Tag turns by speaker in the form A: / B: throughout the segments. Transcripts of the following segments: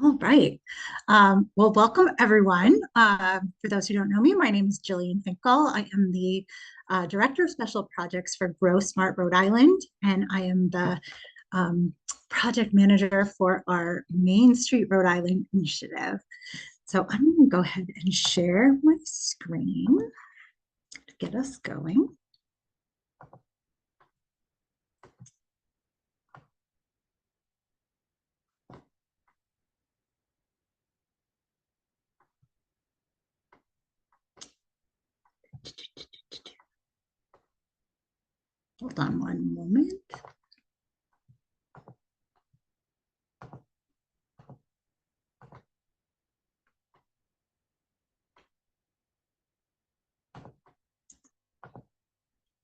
A: All right. Well, welcome everyone. For those who don't know me, my name is Jillian Finkel. I am the Director of Special Projects for Grow Smart Rhode Island, and I am the project manager for our Main Street Rhode Island initiative. So I'm going to go ahead and share my screen to get us going. Hold on one moment.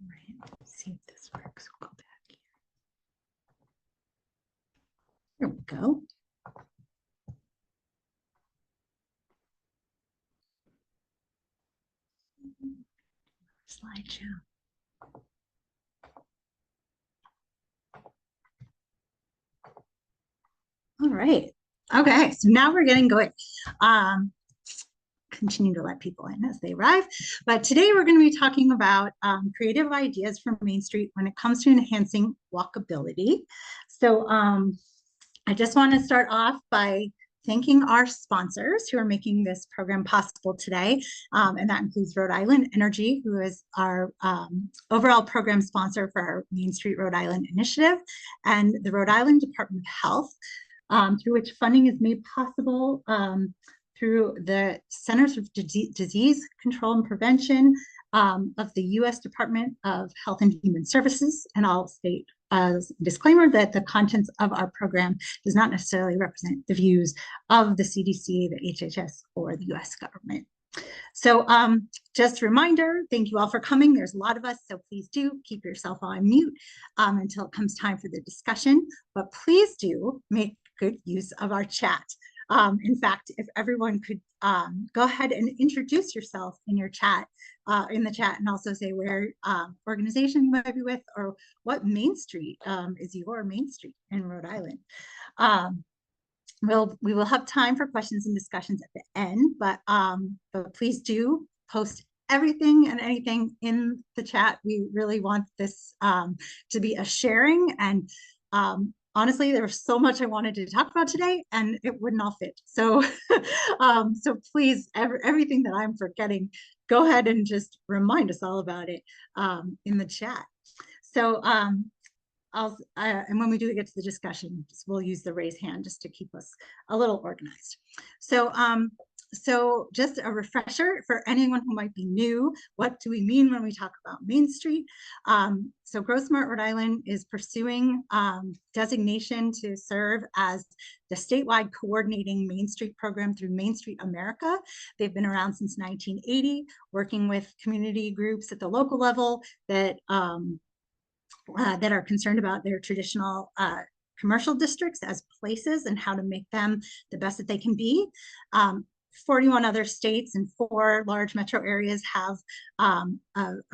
A: Right, let's see if this works. We'll go back here. Here we go. Slideshow. All right. Okay, so now we're getting going. Continue to let people in as they arrive. But today we're going to be talking about creative ideas for Main Street when it comes to enhancing walkability. So I just want to start off by thanking our sponsors who are making this program possible today. And that includes Rhode Island Energy, who is our overall program sponsor for our Main Street Rhode Island initiative, and the Rhode Island Department of Health, through which funding is made possible through the Centers for Disease Control and Prevention of the U.S. Department of Health and Human Services. And I'll state as a disclaimer that the contents of our program does not necessarily represent the views of the CDC, the HHS, or the U.S. government. So just a reminder, thank you all for coming. There's a lot of us, so please do keep yourself on mute until it comes time for the discussion. But please do make good use of our chat. In fact, if everyone could go ahead and introduce yourself in your chat, in the chat, and also say where organization you might be with or what Main Street is your Main Street in Rhode Island. We will have time for questions and discussions at the end, but please do post everything and anything in the chat. We really want this to be a sharing, and honestly, there was so much I wanted to talk about today, and it wouldn't all fit. So, so please, everything that I'm forgetting, go ahead and just remind us all about it in the chat. So, and when we do get to the discussion, we'll use the raise hand just to keep us a little organized. So, so just a refresher for anyone who might be new, what do we mean when we talk about Main Street? So Grow Smart Rhode Island is pursuing designation to serve as the statewide coordinating Main Street program through Main Street America. They've been around since 1980, working with community groups at the local level that that are concerned about their traditional commercial districts as places and how to make them the best that they can be. 41 other states and 4 large metro areas have a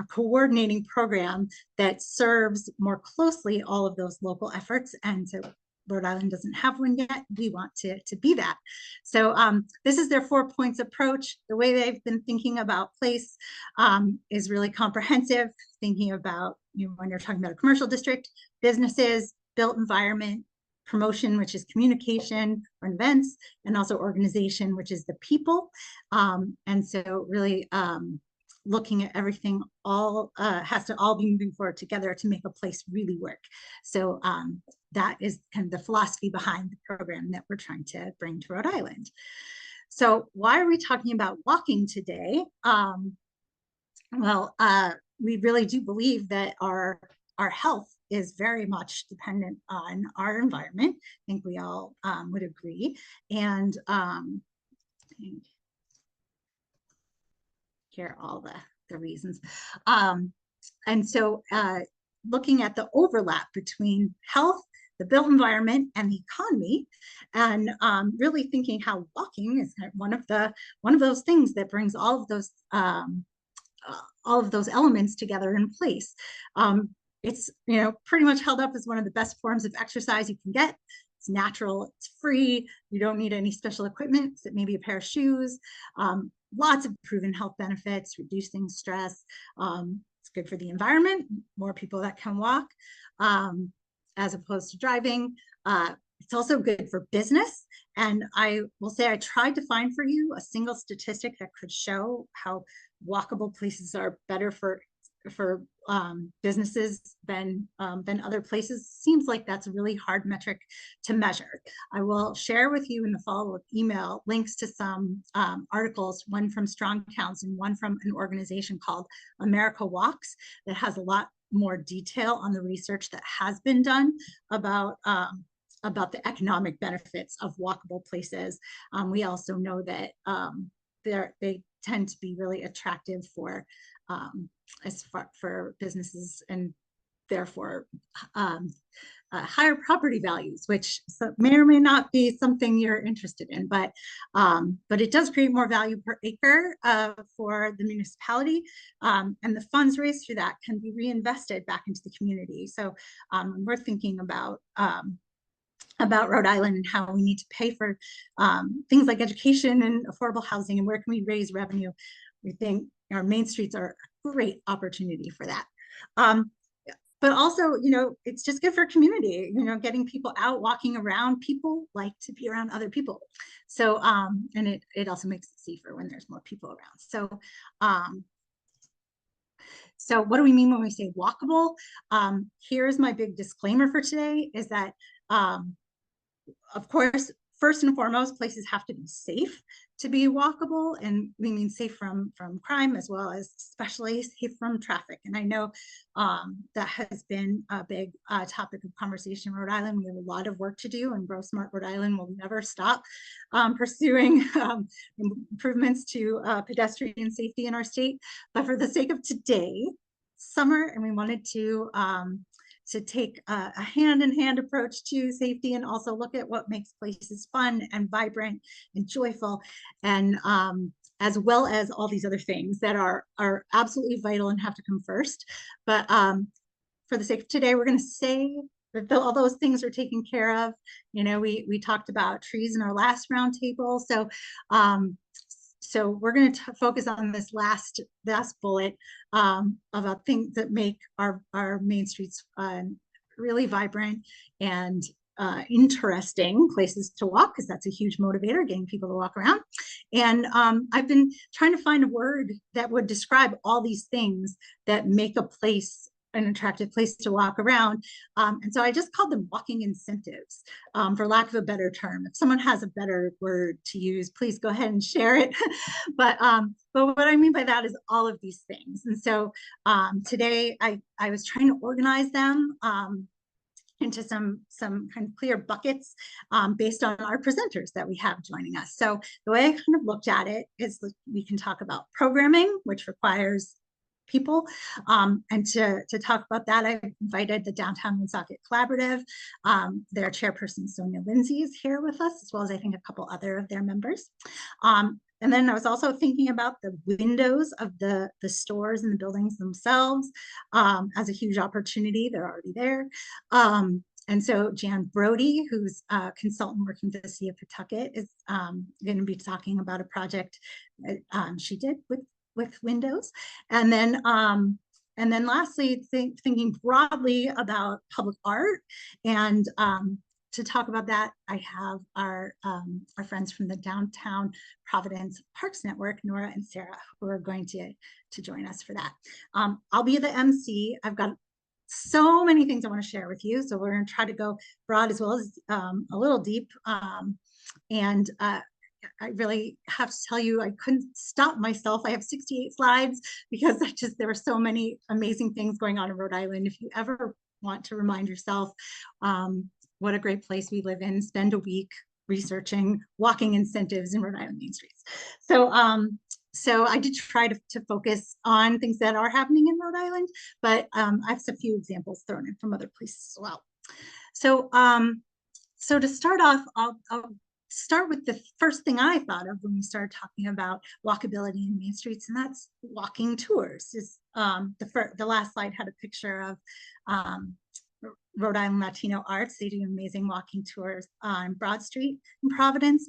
A: coordinating program that serves more closely all of those local efforts. And so Rhode Island doesn't have one yet. We want to be that. So this is their 4 points approach. The way they've been thinking about place is really comprehensive, thinking about, you know, when you're talking about a commercial district, businesses, built environment, promotion, which is communication or events, and also organization, which is the people. And so really looking at everything all has to all be moving forward together to make a place really work. So that is kind of the philosophy behind the program that we're trying to bring to Rhode Island. So why are we talking about walking today? Well, we really do believe that our health is very much dependent on our environment. I think we all would agree. And here are all the reasons. And so looking at the overlap between health, the built environment, and the economy, and really thinking how walking is one of those things that brings all of those elements together in place. It's, you know, pretty much held up as one of the best forms of exercise you can get. it's natural, it's free, you don't need any special equipment, except maybe a pair of shoes. Lots of proven health benefits, reducing stress. It's good for the environment, more people that can walk as opposed to driving. It's also good for business. And I will say I tried to find for you a single statistic that could show how walkable places are better for businesses than other places. Seems like that's a really hard metric to measure. I will share with you in the follow-up email links to some articles, one from Strong Towns and one from an organization called America Walks, that has a lot more detail on the research that has been done about the economic benefits of walkable places. We also know that they tend to be really attractive for businesses, and therefore higher property values, which may or may not be something you're interested in, but it does create more value per acre for the municipality, and the funds raised through that can be reinvested back into the community. So we're thinking about Rhode Island and how we need to pay for things like education and affordable housing, and where can we raise revenue. We think our main streets are a great opportunity for that. But also, it's just good for community, getting people out, walking around. People like to be around other people. So, and it also makes it safer when there's more people around. So what do we mean when we say walkable? Here's my big disclaimer for today is that, of course, first and foremost, places have to be safe to be walkable, and we mean safe from crime, as well as especially safe from traffic. And I know that has been a big topic of conversation in Rhode Island. We have a lot of work to do, and Grow Smart Rhode Island will never stop pursuing improvements to pedestrian safety in our state. But for the sake of today, summer, and we wanted to take a hand-in-hand approach to safety, and also look at what makes places fun and vibrant and joyful, and as well as all these other things that are absolutely vital and have to come first. But for the sake of today, we're going to say that all those things are taken care of. We talked about trees in our last roundtable, so we're going to focus on this last bullet about things that make our main streets really vibrant and interesting places to walk, because that's a huge motivator, getting people to walk around. And I've been trying to find a word that would describe all these things that make a place an attractive place to walk around. And so I just called them walking incentives, for lack of a better term. If someone has a better word to use, please go ahead and share it. But what I mean by that is all of these things. And so today I was trying to organize them into some kind of clear buckets based on our presenters that we have joining us. So the way I kind of looked at it is we can talk about programming, which requires people. And to talk about that, I invited the Downtown Woonsocket Collaborative. Their chairperson, Sonia Lindsay, is here with us, as well as I think a couple other of their members. And then I was also thinking about the windows of the stores and the buildings themselves as a huge opportunity. They're already there. And so Jan Brody, who's a consultant working for the City of Pawtucket, is going to be talking about a project that she did with windows. And then lastly, thinking broadly about public art. And to talk about that, I have our friends from the Downtown Providence Parks Network, Nora and Sarah, who are going to join us for that. I'll be the MC. I've got so many things I want to share with you, so we're going to try to go broad as well as a little deep. And I really have to tell you, I couldn't stop myself. I have 68 slides because there were so many amazing things going on in Rhode Island. If you ever want to remind yourself what a great place we live in, spend a week researching walking incentives in Rhode Island main streets. So I did try to focus on things that are happening in Rhode Island, but I have a few examples thrown in from other places as well. So to start off, I'll start with the first thing I thought of when we started talking about walkability in main streets, and that's walking tours. The last slide had a picture of Rhode Island Latino Arts. They do amazing walking tours on Broad Street in Providence.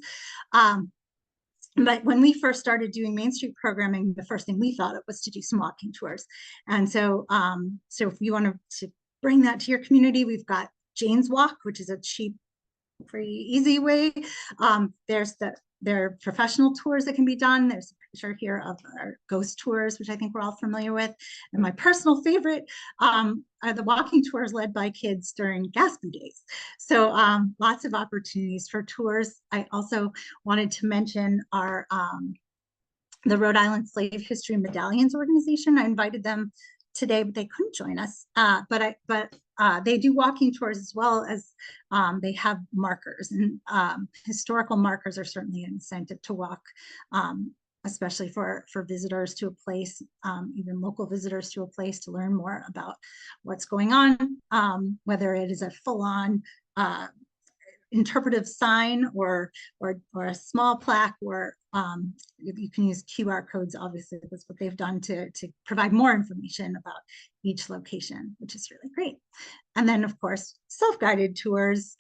A: But when we first started doing Main Street programming, the first thing we thought of was to do some walking tours. And so, so if you want to bring that to your community, we've got Jane's Walk, which is a cheap, pretty easy way. There are professional tours that can be done. There's a picture here of our ghost tours, which I think we're all familiar with. And my personal favorite are the walking tours led by kids during Gatsby days. So lots of opportunities for tours. I also wanted to mention our the Rhode Island Slave History Medallions organization. I invited them today, but they couldn't join us. But they do walking tours as well as they have markers, and historical markers are certainly an incentive to walk, especially for visitors to a place, even local visitors to a place, to learn more about what's going on, whether it is a full-on interpretive sign or a small plaque, or you can use QR codes. Obviously, that's what they've done to provide more information about each location, which is really great. And then, of course, self-guided tours.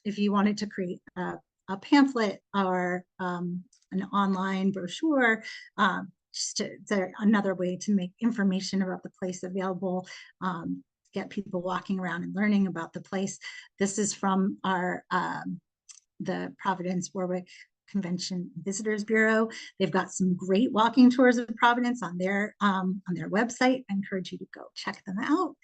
A: If you wanted to create a pamphlet or an online brochure, just another way to make information about the place available, get people walking around and learning about the place. This is from our the Providence Warwick Convention Visitors Bureau. They've got some great walking tours of Providence on their website. I encourage you to go check them out.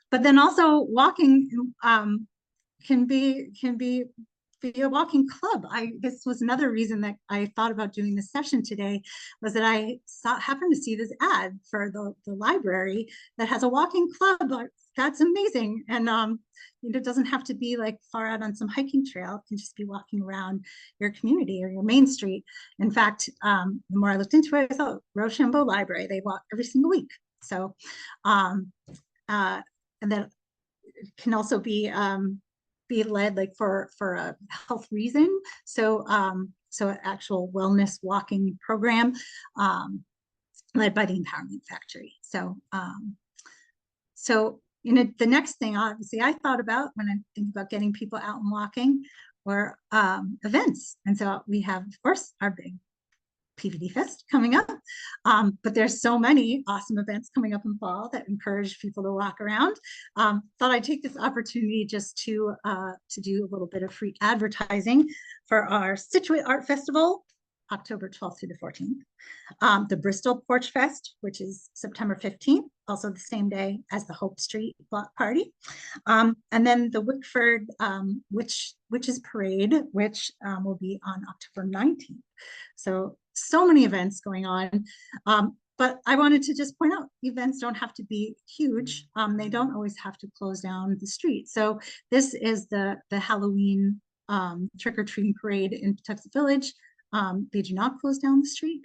A: But then also walking can be a walking club. This was another reason that I thought about doing this session today, was that I happened to see this ad for the library that has a walking club. That's amazing. And it doesn't have to be like far out on some hiking trail. It can just be walking around your community or your main street. In fact, the more I looked into it, I thought Rochambeau Library, they walk every single week. So, and then it can also be led like for a health reason. So so an actual wellness walking program led by the Empowerment Factory. So so the next thing obviously I thought about when I think about getting people out and walking were events. And so we have, of course, our big PVD Fest coming up, but there's so many awesome events coming up in fall that encourage people to walk around. Thought I'd take this opportunity just to do a little bit of free advertising for our Situate Art Festival, October 12th through the 14th. The Bristol Porch Fest, which is September 15th, also the same day as the Hope Street Block Party. And then the Wickford Witches Parade, which will be on October 19th. So many events going on. But I wanted to just point out, events don't have to be huge. They don't always have to close down the street. So this is the Halloween trick-or-treating parade in Patuxent Village. They do not close down the street.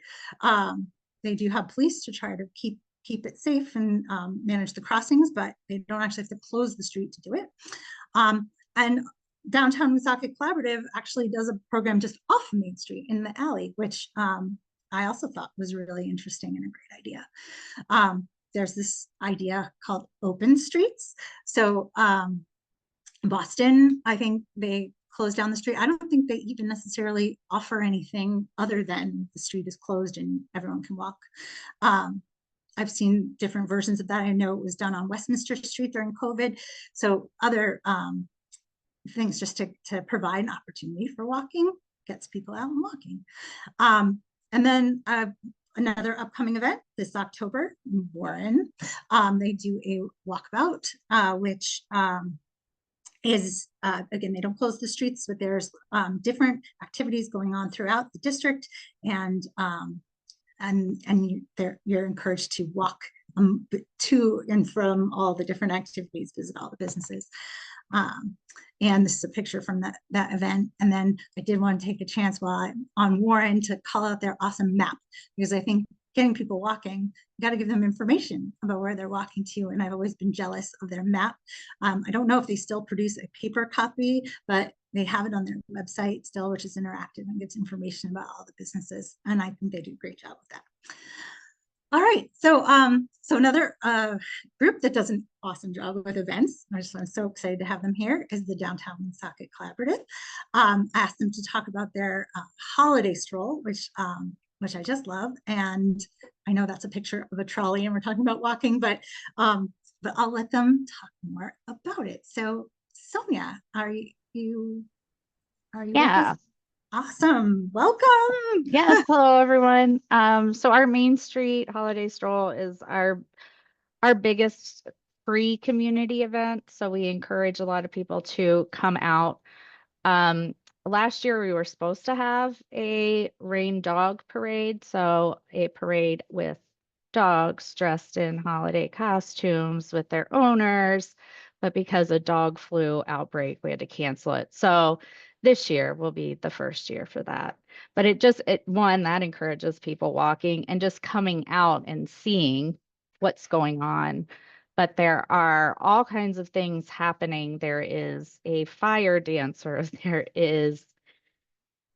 A: They do have police to try to keep it safe and manage the crossings, but they don't actually have to close the street to do it. And Downtown Woonsocket Collaborative actually does a program just off Main Street in the alley, which I also thought was really interesting and a great idea. There's this idea called open streets. So Boston, I think they close down the street. I don't think they even necessarily offer anything other than the street is closed and everyone can walk. I've seen different versions of that. I know it was done on Westminster Street during COVID. So other things just to provide an opportunity for walking, gets people out and walking. And then another upcoming event this October in Warren, they do a walkabout, which is, again, they don't close the streets, but there's different activities going on throughout the district, and you're encouraged to walk to and from all the different activities, visit all the businesses. And this is a picture from that event. And then I did want to take a chance while I'm on Warren to call out their awesome map, because I think getting people walking, you got to give them information about where they're walking to. And I've always been jealous of their map. I don't know if they still produce a paper copy, but they have it on their website still, which is interactive and gives information about all the businesses. And I think they do a great job with that. All right. So another group that does an awesome job with events, I'm so excited to have them here, is the Downtown Woonsocket Collaborative. Asked them to talk about their holiday stroll, which I just love. And I know that's a picture of a trolley and we're talking about walking, but I'll let them talk more about it. So Sonia, are you with us?
B: Yeah.
A: Awesome. Welcome.
B: Yes. Hello, everyone. So our Main Street Holiday Stroll is our biggest free community event. So we encourage a lot of people to come out. Um, Last year we were supposed to have a rain dog parade, so a parade with dogs dressed in holiday costumes with their owners, but because of dog flu outbreak, we had to cancel it. So this year will be the first year for that. But one that encourages people walking and just coming out and seeing what's going on. But there are all kinds of things happening. There is a fire dancer. There is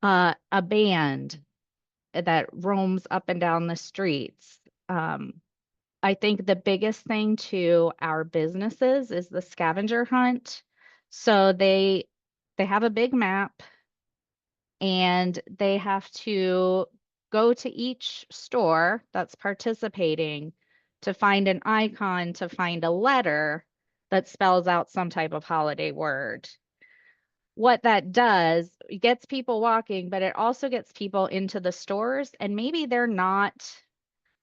B: a band that roams up and down the streets. Um, I think the biggest thing to our businesses is the scavenger hunt. So they have a big map and they have to go to each store that's participating to find an icon, to find a letter that spells out some type of holiday word. What that does, it gets people walking, but it also gets people into the stores, and maybe they're not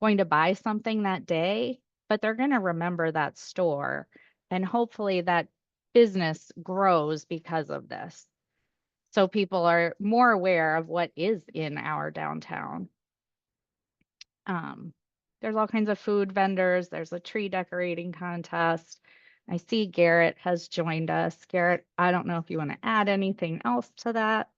B: going to buy something that day, but they're going to remember that store. And hopefully that business grows because of this. So people are more aware of what is in our downtown. Um, there's all kinds of food vendors. There's a tree decorating contest. I see Garrett has joined us. Garrett, I don't know if you want to add anything else to that.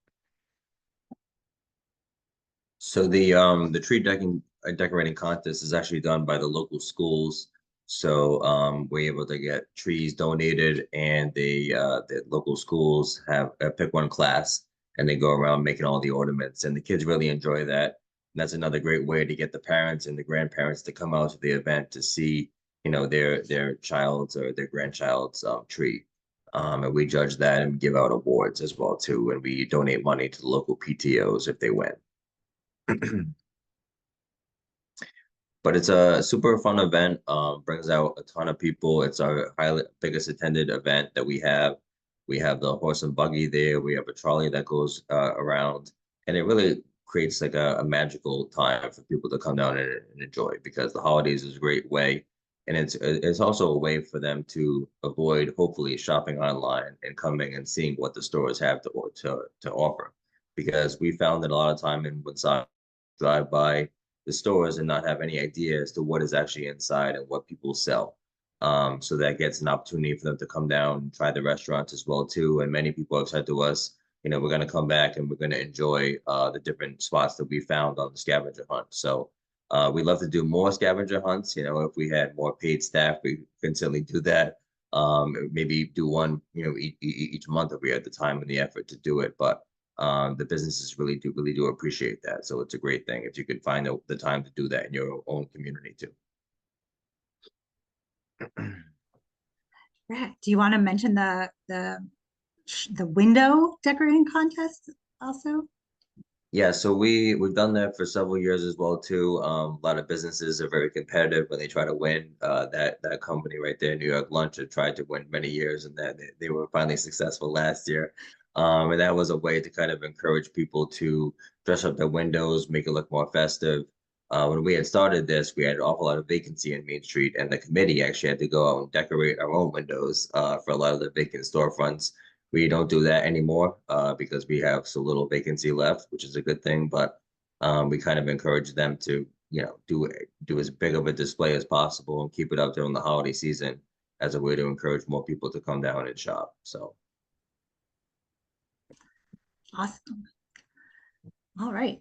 C: So the tree decorating contest is actually done by the local schools. So we're able to get trees donated, and the local schools have pick one class, and they go around making all the ornaments, and the kids really enjoy that. And that's another great way to get the parents and the grandparents to come out to the event to see, their child's or their grandchild's tree. And we judge that and give out awards as well too, and we donate money to the local PTOs if they win. But it's a super fun event. Brings out a ton of people. It's our biggest attended event that we have. We have the horse and buggy there. We have a trolley that goes around, and it really creates like a magical time for people to come down and enjoy, because the holidays is a great way, and it's also a way for them to avoid hopefully shopping online and coming and seeing what the stores have to offer, because we found that a lot of time in Woodstock drive by the stores and not have any idea as to what is actually inside and what people sell. So that gets an opportunity for them to come down and try the restaurants as well too. And many people have said to us, we're going to come back and we're going to enjoy the different spots that we found on the scavenger hunt. So we love to do more scavenger hunts. If we had more paid staff, we can certainly do that. Maybe do one, each month if we had the time and the effort to do it. But the businesses really do appreciate that. So it's a great thing if you could find the time to do that in your own community too.
A: Right. Do you want to mention the window decorating contest also?
C: Yeah, so we've done that for several years as well too. A lot of businesses are very competitive when they try to win. That company right there, New York Lunch, had tried to win many years, and that they were finally successful last year. And that was a way to kind of encourage people to dress up their windows, make it look more festive. When we had started this, we had an awful lot of vacancy in Main Street, and the committee actually had to go out and decorate our own windows for a lot of the vacant storefronts. We don't do that anymore because we have so little vacancy left, which is a good thing. But we kind of encourage them to, do as big of a display as possible and keep it up during the holiday season as a way to encourage more people to come down and shop. So,
A: Awesome. All right.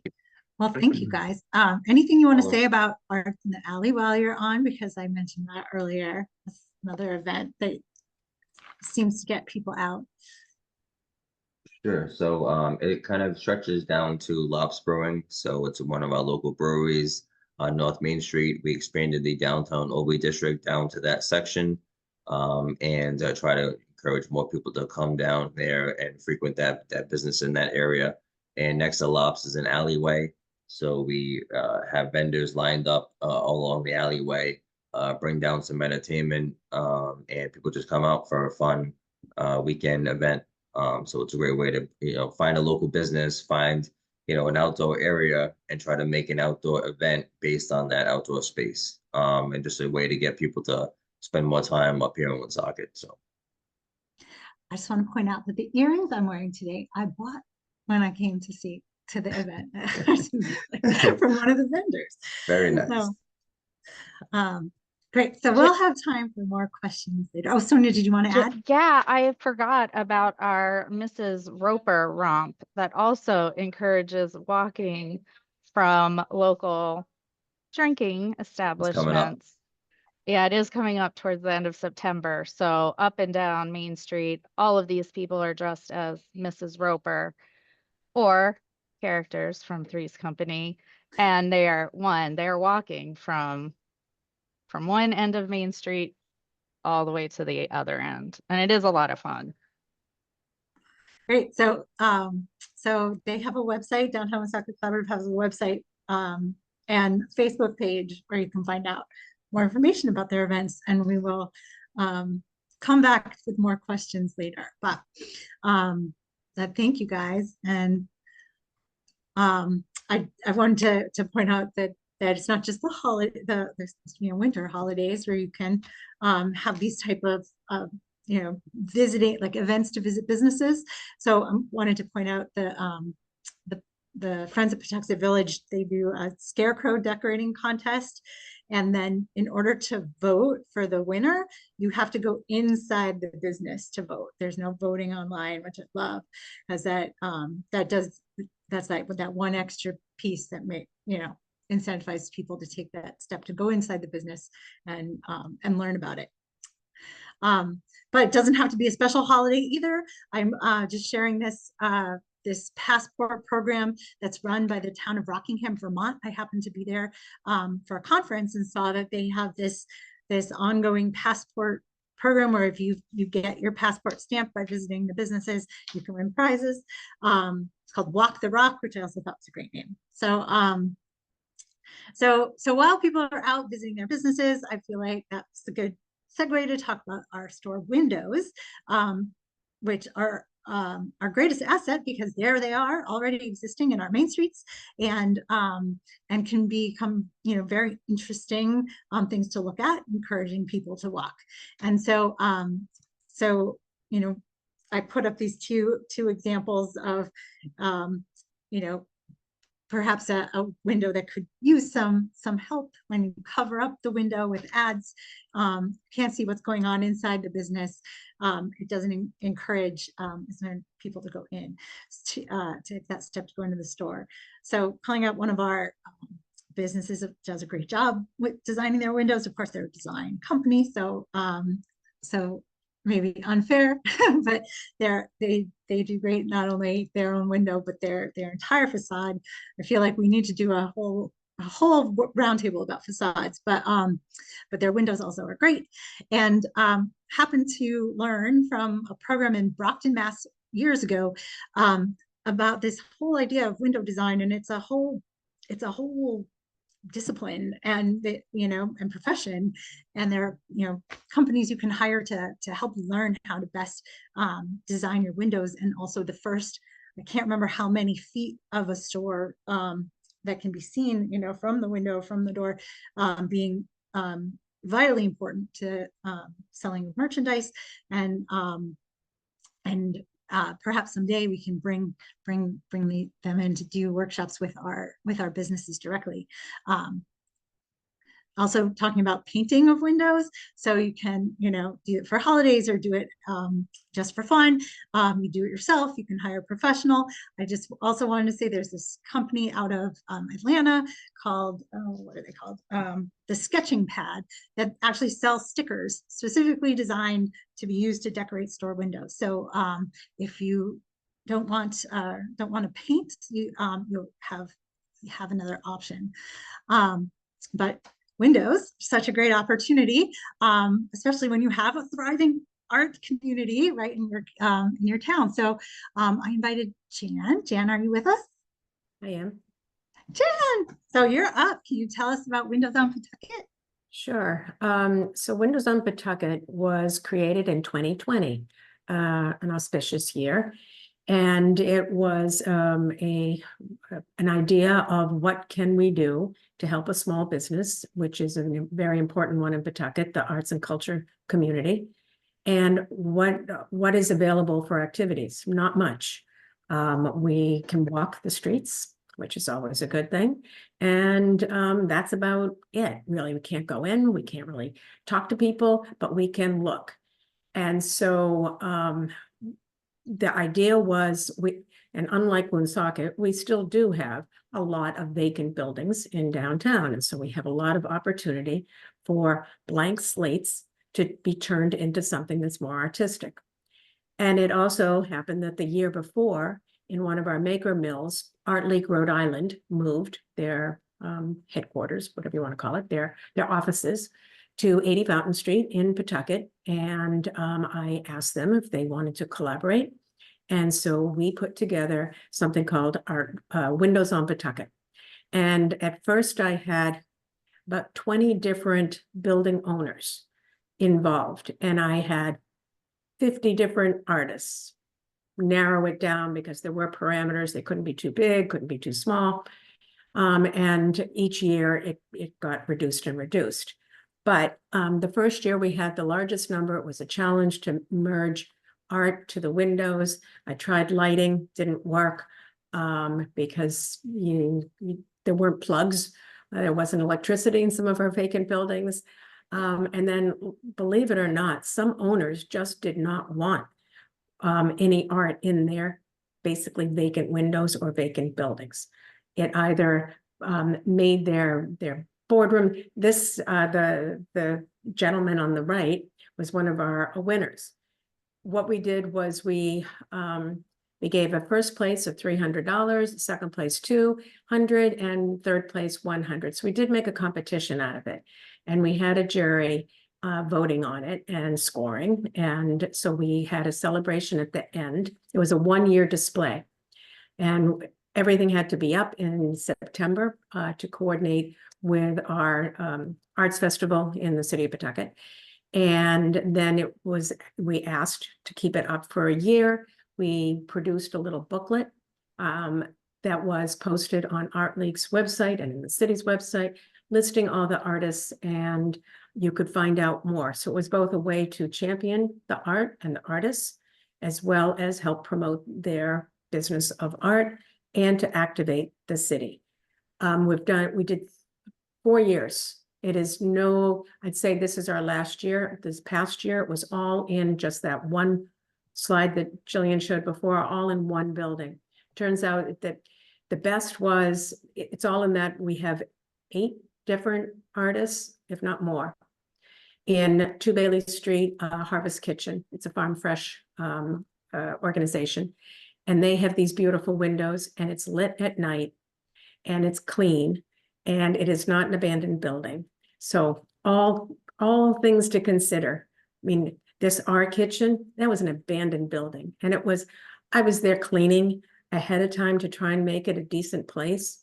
A: Well, thank you guys. Anything you want to say about Art in the Alley while you're on? Because I mentioned that earlier. It's another event that seems to get people out.
C: sure. So it kind of stretches down to Lops Brewing. So it's one of our local breweries. on North Main Street. We expanded the downtown Obley district down to that section, and try to encourage more people to come down there and frequent that business in that area. And next to Lops is an alleyway. So we have vendors lined up all along the alleyway, bring down some entertainment, and people just come out for a fun weekend event. So it's a great way to, find a local business, find, an outdoor area, and try to make an outdoor event based on that outdoor space. And just a way to get people to spend more time up here in Woonsocket. So
A: I just want to point out that the earrings I'm wearing today, I bought when I came to the event from one of the vendors.
C: very nice.
A: So, great. So we'll have time for more questions later. Oh, Sonia, did you want to add?
B: Yeah, I forgot about our Mrs. Roper romp that also encourages walking from local drinking establishments. Yeah, it is coming up towards the end of September. So up and down Main Street, all of these people are dressed as Mrs. Roper or characters from Three's Company. And they are walking from one end of Main Street all the way to the other end. And it is a lot of fun.
A: Great. So, so they have a website, Downtown Woonsocket Collaborative has a website, and Facebook page where you can find out more information about their events, and we will come back with more questions later. But thank you guys, and I wanted to point out that it's not just the holiday, the winter holidays where you can have these type of visiting, like events to visit businesses. So I wanted to point out the Friends of Patuxent Village, they do a scarecrow decorating contest. And then in order to vote for the winner, you have to go inside the business to vote. There's no voting online, which I love, because that's like that one extra piece that incentivizes people to take that step to go inside the business and learn about it. But it doesn't have to be a special holiday either. I'm just sharing this passport program that's run by the town of Rockingham, Vermont. I happened to be there for a conference and saw that they have this ongoing passport program where if you get your passport stamped by visiting the businesses, you can win prizes. It's called Walk the Rock, which I also thought was a great name. So so while people are out visiting their businesses, I feel like that's a good segue to talk about our store windows, which are our greatest asset because there they are already existing in our main streets and can become very interesting things to look at, encouraging people to walk. And so I put up these two examples of perhaps a window that could use some help when you cover up the window with ads. Can't see what's going on inside the business. It doesn't encourage as many people to go in to take that step to go into the store. So calling out one of our businesses that does a great job with designing their windows. Of course, they're a design company, so maybe unfair, but they do great, not only their own window, but their entire facade. I feel like we need to do a whole roundtable about facades, but their windows also are great. And happened to learn from a program in Brockton, Mass years ago about this whole idea of window design, and it's a whole discipline and and profession, and there are companies you can hire to help you learn how to best design your windows. And also the first, I can't remember how many feet of a store that can be seen from the window, from the door, being vitally important to selling merchandise. And perhaps someday we can bring them in to do workshops with our businesses directly. Also talking about painting of windows. So you can, do it for holidays or do it just for fun. You do it yourself, you can hire a professional. I just also wanted to say there's this company out of Atlanta called, what are they called? The Sketching Pad, that actually sells stickers specifically designed to be used to decorate store windows. So if you don't want to paint, you'll have another option. but windows, such a great opportunity, especially when you have a thriving art community right in your town. So I invited Jan. Jan, are you with us?
D: I am.
A: Jan, so you're up. Can you tell us about Windows on Pawtucket?
D: Sure. So Windows on Pawtucket was created in 2020, an auspicious year. And it was an idea of what can we do to help a small business, which is a very important one in Pawtucket, the arts and culture community. And what is available for activities? Not much. We can walk the streets, which is always a good thing. And that's about it, really. We can't go in, we can't really talk to people, but we can look. And so the idea was, and unlike Woonsocket, we still do have a lot of vacant buildings in downtown. And so we have a lot of opportunity for blank slates to be turned into something that's more artistic. And it also happened that the year before, in one of our maker mills, Art League Rhode Island moved their headquarters, whatever you want to call it, their offices to 80 Fountain Street in Pawtucket. And I asked them if they wanted to collaborate. And so we put together something called our Windows on Pawtucket. And at first I had about 20 different building owners involved. And I had 50 different artists. Narrow it down because there were parameters. They couldn't be too big, couldn't be too small. And each year it got reduced and reduced. But the first year we had the largest number. It was a challenge to merge art to the windows. I tried lighting, didn't work because there weren't plugs. There wasn't electricity in some of our vacant buildings. And then, believe it or not, some owners just did not want any art in their basically vacant windows or vacant buildings. It either made their boardroom. The gentleman on the right was one of our winners. What we did was we gave a first place of $300, second place $200, and third place $100. So we did make a competition out of it, and we had a jury voting on it and scoring. And so we had a celebration at the end. It was a one-year display, and everything had to be up in September to coordinate with our arts festival in the city of Pawtucket. And then we asked to keep it up for a year. We produced a little booklet that was posted on Art League's website and in the city's website, listing all the artists, and you could find out more. So it was both a way to champion the art and the artists, as well as help promote their business of art and to activate the city. We did 4 years. It is I'd say this is our last year. This past year, it was all in just that one slide that Jillian showed before, all in one building. Turns out that the best was, it's all in that we have 8 different artists, if not more, in 2 Bailey Street, Harvest Kitchen. It's a farm fresh organization. And they have these beautiful windows, and it's lit at night, and it's clean, and it is not an abandoned building. So all things to consider. I mean, this art kitchen, that was an abandoned building. And I was there cleaning ahead of time to try and make it a decent place.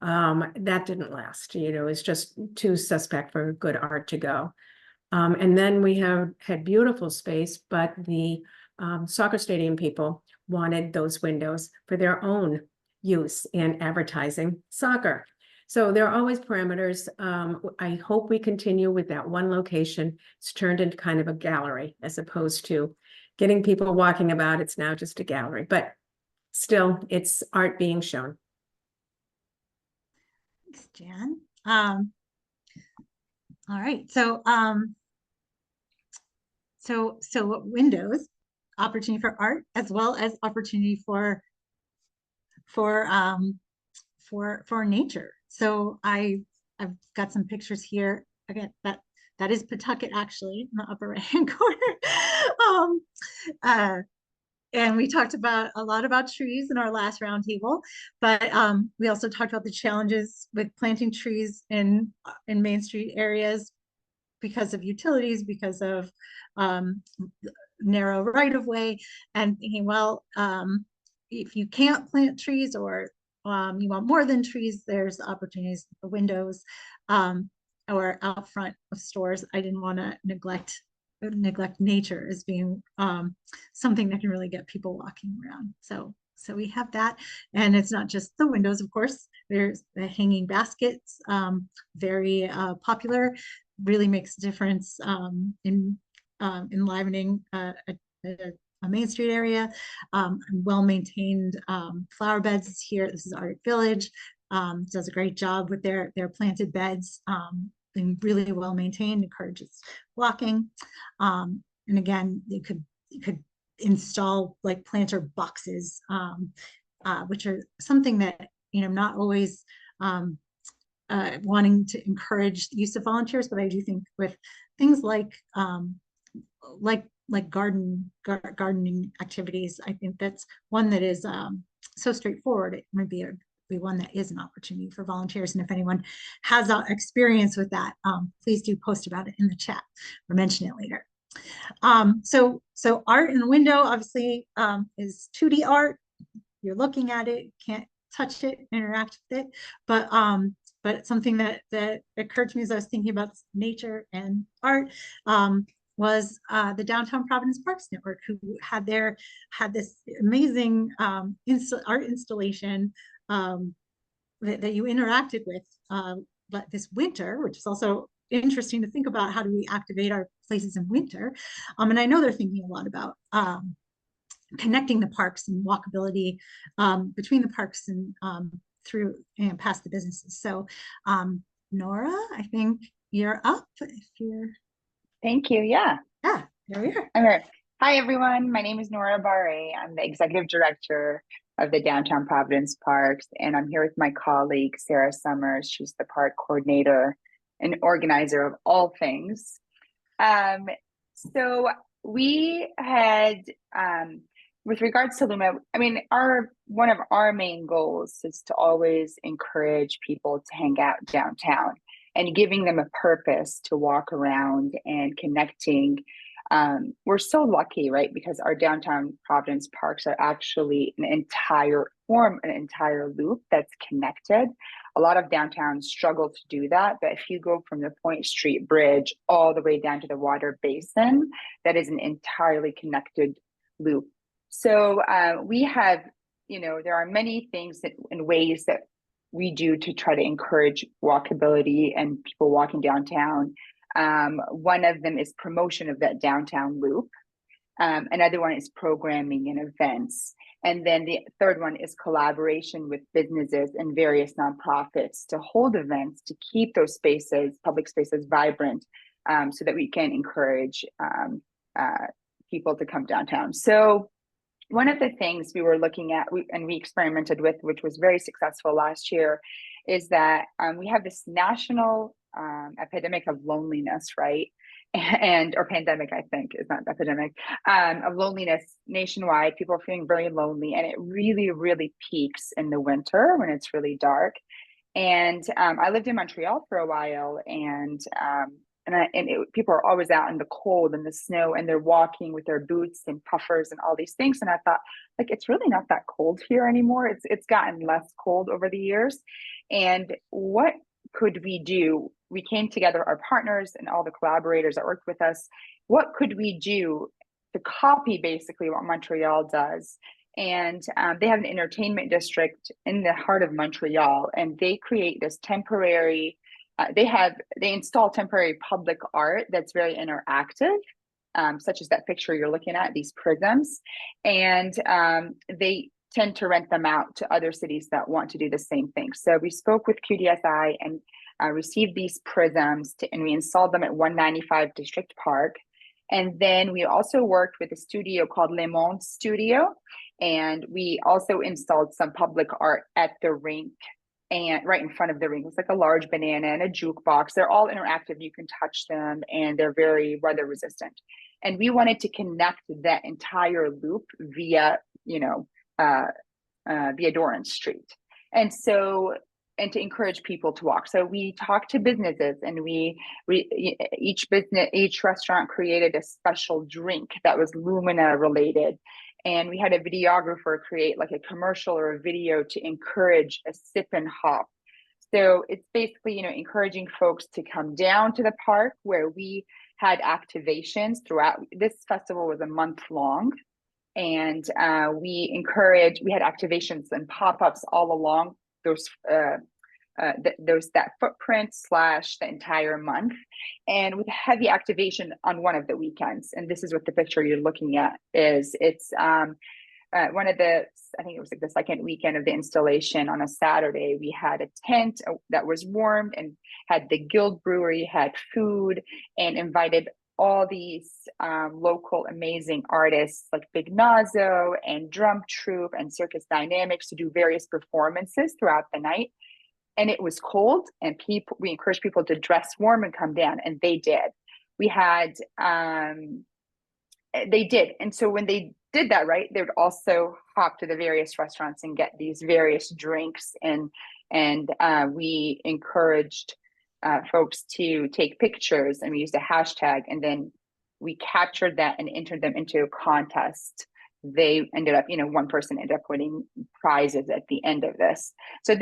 D: That didn't last, it's just too suspect for good art to go. And then we had beautiful space, but the soccer stadium people wanted those windows for their own use in advertising soccer. So there are always parameters. I hope we continue with that one location. It's turned into kind of a gallery as opposed to getting people walking about. It's now just a gallery, but still it's art being shown.
A: Thanks, Jan. All right. So windows, opportunity for art as well as opportunity for nature. So I've got some pictures here. Again, that is Pawtucket, actually, in the upper right hand corner. and we talked about a lot about trees in our last roundtable, but we also talked about the challenges with planting trees in Main Street areas because of utilities, because of narrow right of way, and thinking, well, if you can't plant trees or you want more than trees, there's opportunities for windows or out front of stores. I didn't want to neglect nature as being something that can really get people walking around. So we have that, and it's not just the windows, of course. There's the hanging baskets, very popular, really makes a difference in enlivening a Main Street area. Well-maintained flower beds is here. This is Art Village. Does a great job with their planted beds. And really well maintained, encourages walking. And again, you could install like planter boxes, which are something that, not always wanting to encourage the use of volunteers, but I do think with things like gardening activities, I think that's one that is so straightforward. It might be one that is an opportunity for volunteers. And if anyone has experience with that, please do post about it in the chat or mention it later. So art in the window obviously is 2D art. You're looking at it, can't touch it, interact with it, but it's something that occurred to me as I was thinking about nature and art. Was the Downtown Providence Parks Network, who had this amazing art installation that you interacted with this winter, which is also interesting to think about. How do we activate our places in winter? And I know they're thinking a lot about connecting the parks and walkability between the parks and through and past the businesses. So Nora, I think you're up if you're.
E: Thank you. Yeah,
A: there we are.
E: I'm here. Hi, everyone. My name is Nora Barre. I'm the executive director of the Downtown Providence Parks, and I'm here with my colleague, Sarah Summers. She's the park coordinator and organizer of all things. So we had, with regards to Luma, I mean, one of our main goals is to always encourage people to hang out downtown and giving them a purpose to walk around and connecting. We're so lucky, right? Because our downtown Providence parks are actually an entire loop that's connected. A lot of downtowns struggle to do that, but if you go from the Point Street Bridge all the way down to the water basin, that is an entirely connected loop. So we have, there are many things and ways that we do to try to encourage walkability and people walking downtown. One of them is promotion of that downtown loop. Another one is programming and events. And then the third one is collaboration with businesses and various nonprofits to hold events to keep those spaces, public spaces, vibrant, so that we can encourage people to come downtown. So one of the things we were looking at and we experimented with, which was very successful last year, is that we have this national epidemic of loneliness, right? Or pandemic, I think, is not epidemic, of loneliness nationwide. People are feeling very lonely, and it really, really peaks in the winter when it's really dark. And I lived in Montreal for a while, and people are always out in the cold and the snow, and they're walking with their boots and puffers and all these things. And I thought, like, it's really not that cold here anymore. It's gotten less cold over the years. And what could we do? We came together, our partners and all the collaborators that worked with us. What could we do to copy basically what Montreal does? And they have an entertainment district in the heart of Montreal, and they create this temporary. They install temporary public art that's very interactive, such as that picture you're looking at, these prisms, and they tend to rent them out to other cities that want to do the same thing. So we spoke with QDSI and received these prisms and we installed them at 195 District Park. And then we also worked with a studio called Le Monde Studio, and we also installed some public art at the rink and right in front of the rink. It's like a large banana and a jukebox. They're all interactive. You can touch them, and they're very weather resistant. And we wanted to connect that entire loop via, via Dorrance Street. And to encourage people to walk. So we talked to businesses, and each restaurant created a special drink that was Lumina related. And we had a videographer create like a commercial or a video to encourage a sip and hop. So it's basically, encouraging folks to come down to the park, where we had activations throughout. This festival was a month long. And we had activations and pop-ups all along that footprint / the entire month, and with heavy activation on one of the weekends. And this is what the picture you're looking at is. It's one of the, I think it was like the second weekend of the installation. On a Saturday, we had a tent that was warmed and had the Guild Brewery, had food, and invited all these local amazing artists like Big Nazo and Drum Troupe and Circus Dynamics to do various performances throughout the night. And it was cold, and we encouraged people to dress warm and come down, and they did. They did. And so when they did that, right, they would also hop to the various restaurants and get these various drinks. And we encouraged folks to take pictures, and we used a hashtag, and then we captured that and entered them into a contest. They ended up, one person ended up winning prizes at the end of this. So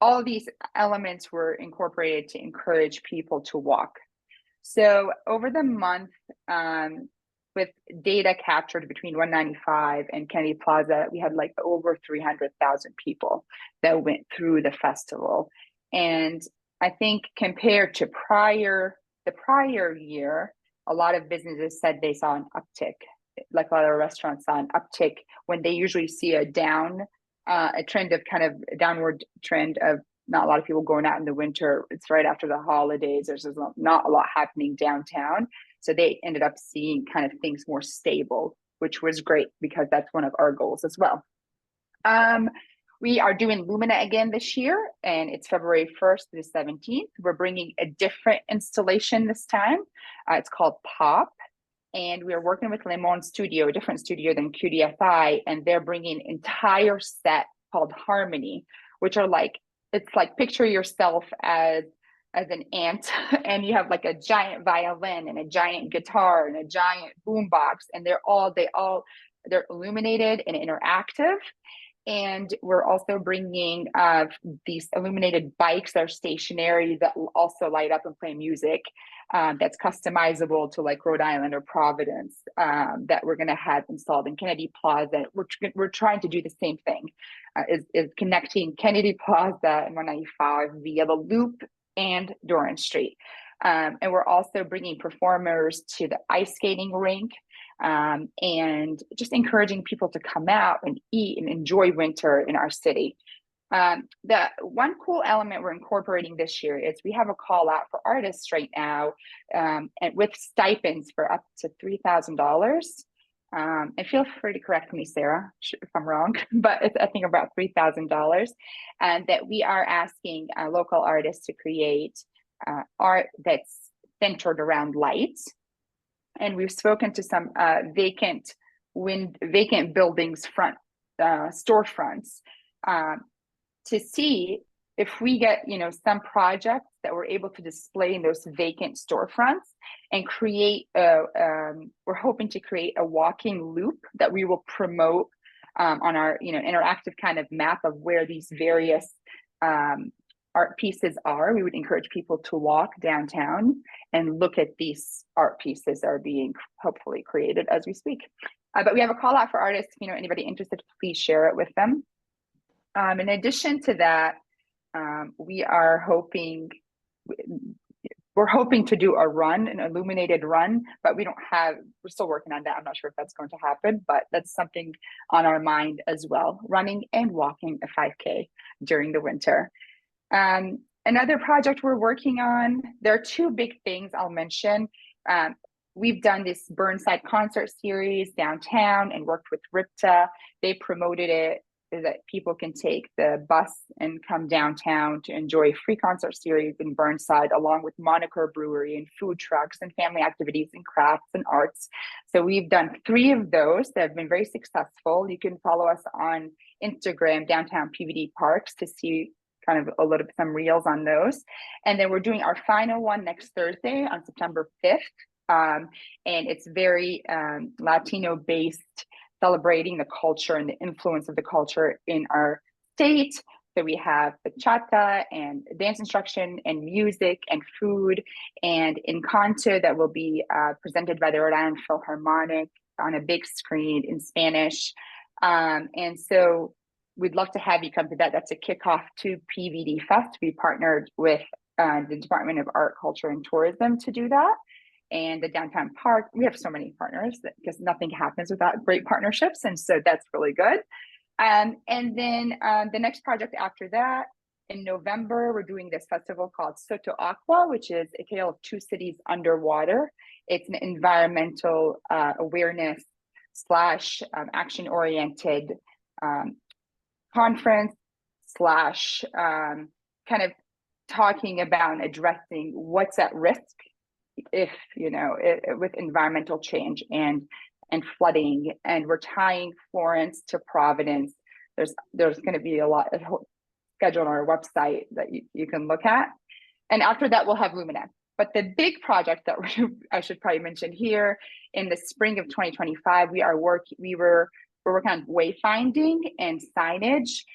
E: all of these elements were incorporated to encourage people to walk. So over the month, with data captured between 195 and Kennedy Plaza, we had like over 300,000 people that went through the festival. And I think compared to the prior year, a lot of businesses said they saw an uptick, like a lot of restaurants saw an uptick when they usually see a trend of kind of a downward trend of not a lot of people going out in the winter. It's right after the holidays. There's not a lot happening downtown. So they ended up seeing kind of things more stable, which was great because that's one of our goals as well. We are doing Lumina again this year, and it's February 1st to the 17th. We're bringing a different installation this time. It's called Pop. And we are working with Lemon Studio, a different studio than QDFI, and they're bringing an entire set called Harmony, which are it's like picture yourself as an ant, and you have like a giant violin and a giant guitar and a giant boombox, and they're illuminated and interactive. And we're also bringing these illuminated bikes that are stationary that will also light up and play music. That's customizable to like Rhode Island or Providence, that we're going to have installed in Kennedy Plaza. We're trying to do the same thing, is connecting Kennedy Plaza and 195 via the Loop and Dorrance Street. And we're also bringing performers to the ice skating rink, and just encouraging people to come out and eat and enjoy winter in our city. The one cool element we're incorporating this year is we have a call out for artists right now, and with stipends for up to $3,000. And feel free to correct me, Sarah, if I'm wrong, but it's, I think, about $3,000, and that we are asking local artists to create art that's centered around light. And we've spoken to some vacant buildings storefronts, to see if we get, some projects that we're able to display in those vacant storefronts and create we're hoping to create a walking loop that we will promote on our, interactive kind of map of where these various art pieces are. We would encourage people to walk downtown and look at these art pieces that are being hopefully created as we speak. But we have a call out for artists. Anybody interested, please share it with them. In addition to that, we're hoping to do an illuminated run, but we're still working on that. I'm not sure if that's going to happen, but that's something on our mind as well, running and walking a 5K during the winter. Another project we're working on, there are two big things I'll mention. We've done this Burnside concert series downtown and worked with RIPTA. They promoted it is that people can take the bus and come downtown to enjoy a free concert series in Burnside, along with Moniker Brewery and food trucks and family activities and crafts and arts. So we've done 3 of those that have been very successful. You can follow us on Instagram, Downtown PVD Parks, to see kind of a little bit, some reels on those. And then we're doing our final one next Thursday on September 5th. And it's very Latino based, celebrating the culture and the influence of the culture in our state. So we have bachata and dance instruction and music and food and Encanto that will be presented by the Rhode Island Philharmonic on a big screen in Spanish. And so we'd love to have you come to that. That's a kickoff to PVD Fest. We partnered with the Department of Art, Culture, and Tourism to do that. And the downtown park, we have so many partners because nothing happens without great partnerships. And so that's really good. And then the next project after that, in November, we're doing this festival called Soto Aqua, which is a tale of 2 cities underwater. It's an environmental awareness / action-oriented conference / kind of talking about and addressing what's at risk if with environmental change and flooding. And we're tying Florence to Providence. There's going to be a lot scheduled on our website that you can look at. And after that, we'll have Luminance. But the big project that I should probably mention here, in the spring of 2025, we're working on wayfinding and signage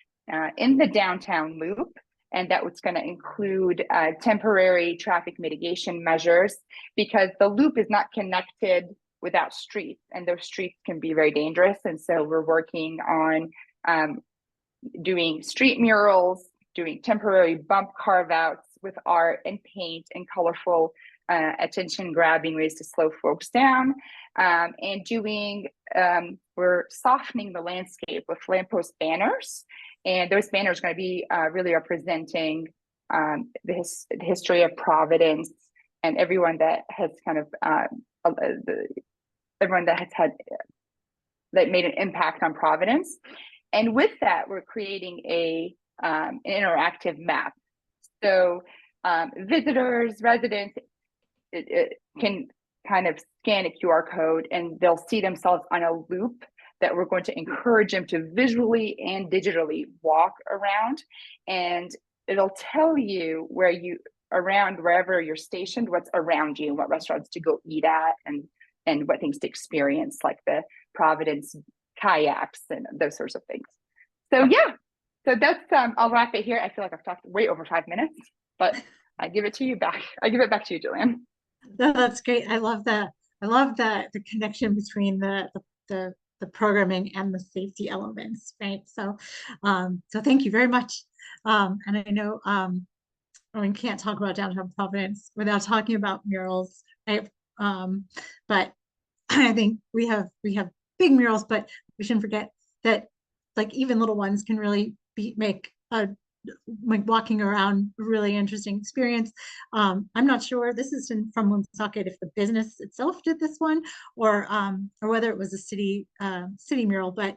E: in the downtown loop. And that was going to include temporary traffic mitigation measures, because the loop is not connected without streets, and those streets can be very dangerous. And so we're working on doing street murals, doing temporary bump carve-outs with art and paint and colorful attention-grabbing ways to slow folks down, and we're softening the landscape with lamppost banners. And those banners are going to be really representing the history of Providence and everyone that has kind of everyone that has had that made an impact on Providence. And with that, we're creating an interactive map. So visitors, residents, it can kind of scan a QR code and they'll see themselves on a loop that we're going to encourage them to visually and digitally walk around. And it'll tell you wherever you're stationed, what's around you and what restaurants to go eat at and what things to experience, like the Providence kayaks and those sorts of things. So yeah, so that's, I'll wrap it here. I feel like I've talked way over 5 minutes, but I give it back to you, Julianne.
A: No, that's great. I love that. I love that the connection between the programming and the safety elements, right? So, so thank you very much. And I know we can't talk about downtown Providence without talking about murals, right? But I think we have big murals, but we shouldn't forget that like even little ones can really make like walking around a really interesting experience. I'm not sure, this is from Woonsocket, if the business itself did this one or whether it was a city mural, but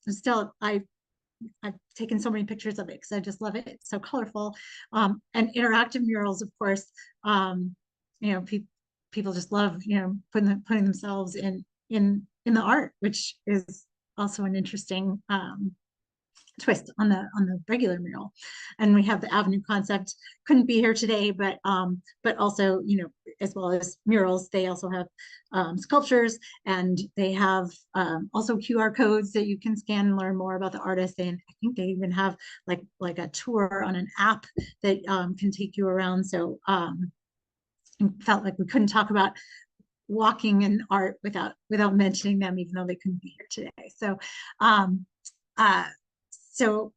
A: still I've taken so many pictures of it because I just love it. It's so colorful. And interactive murals, of course, people just love putting themselves in the art, which is also an interesting twist on the regular mural. And we have the Avenue concept, couldn't be here today, but also as well as murals, they also have sculptures, and they have also QR codes that you can scan and learn more about the artist. And I think they even have like a tour on an app that can take you around. So felt like we couldn't talk about walking and art without mentioning them, even though they couldn't be here today. So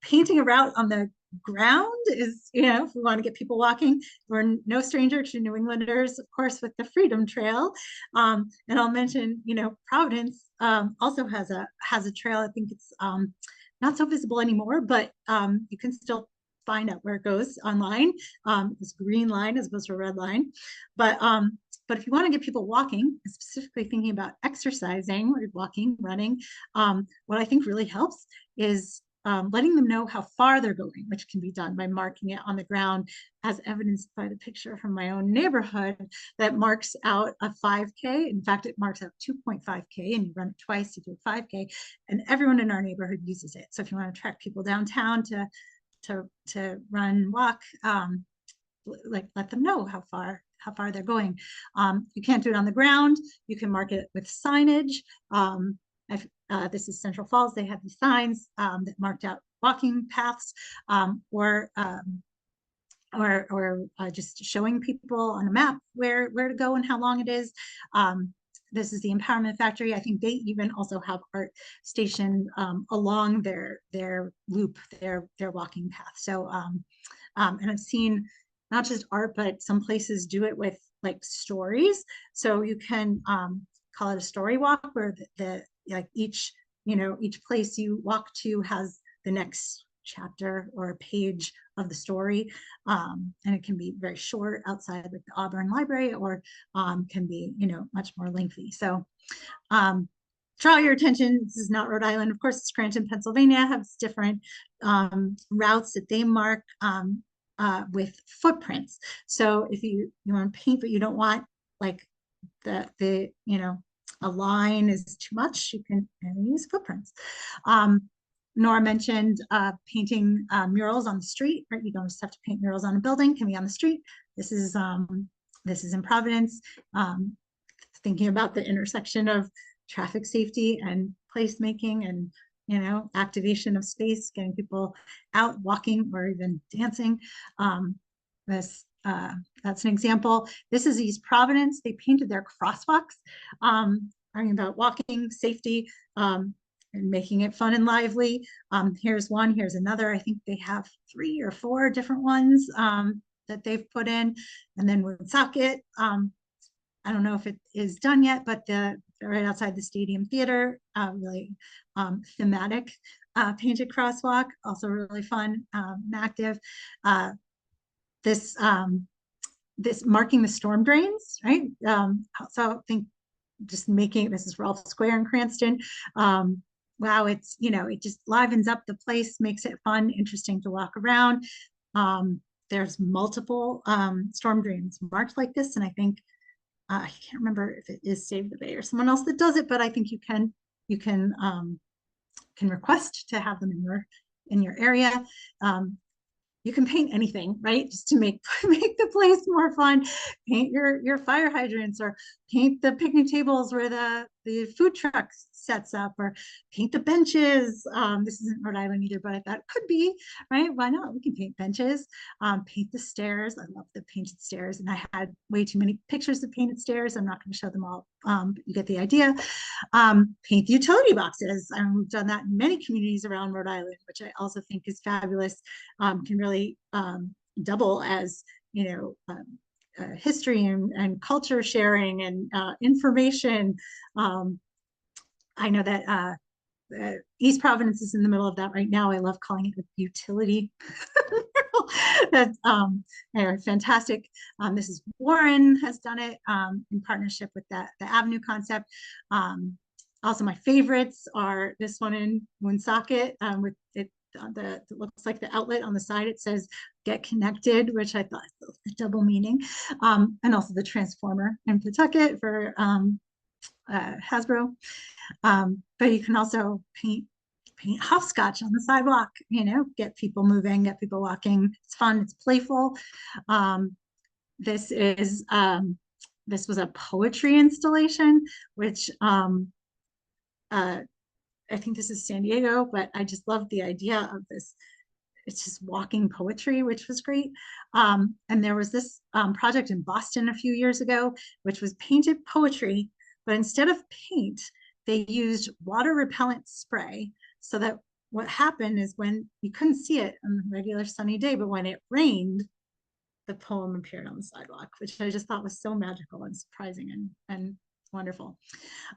A: painting a route on the ground is, if we want to get people walking, we're no stranger to New Englanders, of course, with the Freedom Trail. And I'll mention, Providence also has a trail. I think it's not so visible anymore, but you can still find out where it goes online. It's green line as opposed to a red line. But But if you want to get people walking, specifically thinking about exercising or walking, running, what I think really helps is letting them know how far they're going, which can be done by marking it on the ground, as evidenced by the picture from my own neighborhood that marks out a 5K. In fact, it marks out 2.5K, and you run it twice, you do a 5K, and everyone in our neighborhood uses it. So if you want to attract people downtown to run, walk, like let them know how far they're going. You can't do it on the ground. You can mark it with signage. This is Central Falls. They have these signs that marked out walking paths, or just showing people on a map where to go and how long it is. This is the Empowerment Factory. I think they even also have art stationed along their loop, their walking path. So, and I've seen not just art, but some places do it with like stories. So you can call it a story walk, where the like each place you walk to has the next chapter or a page of the story, and it can be very short outside like the Auburn Library, or can be much more lengthy. So draw your attention. This is not Rhode Island, of course. Scranton, Pennsylvania has different routes that they mark with footprints. So if you want to paint, but you don't want like the a line is too much, you can use footprints. Nora mentioned painting murals on the street, right? You don't just have to paint murals on a building, it can be on the street. This is in Providence, thinking about the intersection of traffic safety and placemaking and activation of space, getting people out walking or even dancing. That's an example. This is East Providence. They painted their crosswalks, talking about walking safety, and making it fun and lively. Here's one, here's another. I think they have 3 or 4 different ones that they've put in. And then Woonsocket, I don't know if it is done yet, but right outside the Stadium Theater, really thematic painted crosswalk, also really fun and active. This marking the storm drains, right? So I think just making, this is Rolfe Square in Cranston. Wow, it's, it just livens up the place, makes it fun, interesting to walk around. There's multiple storm drains marked like this, and I think I can't remember if it is Save the Bay or someone else that does it, but I think you can request to have them in your area. You can paint anything, right? Just to make the place more fun. Paint your fire hydrants, or paint the picnic tables where the food truck sets up, or paint the benches. This isn't Rhode Island either, but I thought it could be, right? Why not? We can paint benches, paint the stairs. I love the painted stairs, and I had way too many pictures of painted stairs. I'm not going to show them all, but you get the idea. Paint the utility boxes. We've done that in many communities around Rhode Island, which I also think is fabulous. Can really double as history and culture sharing and information. I know that East Providence is in the middle of that right now. I love calling it the utility. That's anyway, fantastic. Mrs. Warren has done it in partnership with the Avenue concept. Also, my favorites are this one in Woonsocket with it. It looks like the outlet on the side, it says "Get Connected," which I thought was a double meaning, and also the transformer in Pawtucket for Hasbro. But you can also paint hopscotch on the sidewalk, get people moving, get people walking. It's fun, it's playful. This was a poetry installation, which I think this is San Diego, but I just loved the idea of this. It's just walking poetry, which was great. And there was this project in Boston a few years ago, which was painted poetry, but instead of paint, they used water repellent spray, so that what happened is when you couldn't see it on a regular sunny day, but when it rained, the poem appeared on the sidewalk, which I just thought was so magical and surprising and wonderful.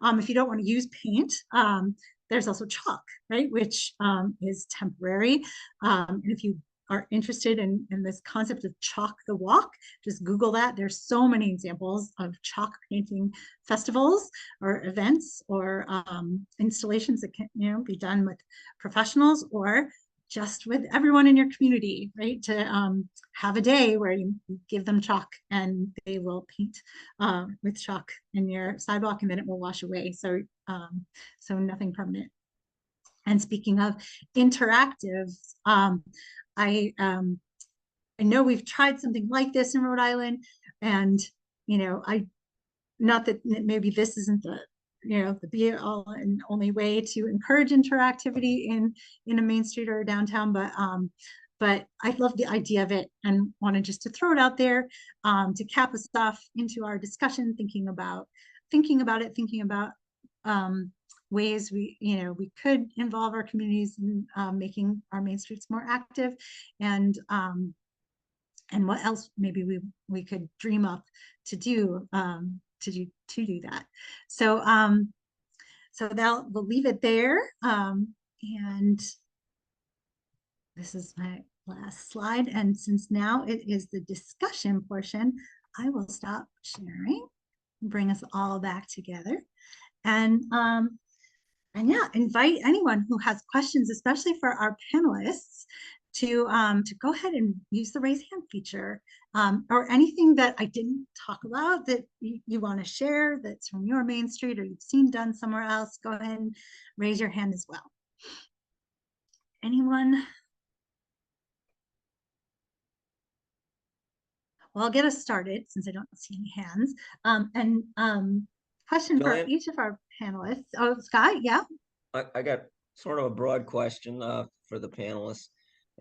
A: If you don't want to use paint, there's also chalk, right, which is temporary. And if you are interested in this concept of chalk the walk, just Google that. There's so many examples of chalk painting festivals or events or installations that can, you know, be done with professionals or just with everyone in your community, right? To have a day where you give them chalk and they will paint with chalk in your sidewalk, and then it will wash away. So, so nothing permanent. And speaking of interactives, I know we've tried something like this in Rhode Island, and you know, not that maybe this isn't the, you know, the be all and only way to encourage interactivity in a main street or a downtown, but I love the idea of it and wanted just to throw it out there to cap us off into our discussion, thinking about ways we could involve our communities in making our main streets more active, and what else maybe we could dream up to do to do that. So so now we'll leave it there, and this is my last slide, and since now it is the discussion portion, I will stop sharing and bring us all back together, and yeah, invite anyone who has questions, especially for our panelists, to go ahead and use the raise hand feature, or anything that I didn't talk about that you want to share that's from your main street or you've seen done somewhere else. Go ahead and raise your hand as well. Anyone? Well, I'll get us started since I don't see any hands. Question for each of our panelists. Oh, Scott, yeah.
F: I got sort of a broad question for the panelists,